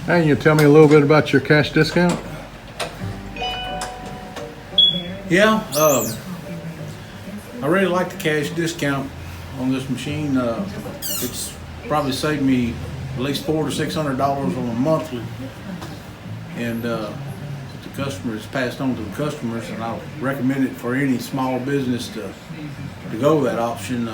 Hey, you tell me a little bit about your cash discount? Yeah, I really like the cash discount on this machine. It's probably saved me at least $400 to $600 on a monthly, and the customers passed on to the customers, and I recommend it for any small business to go that option.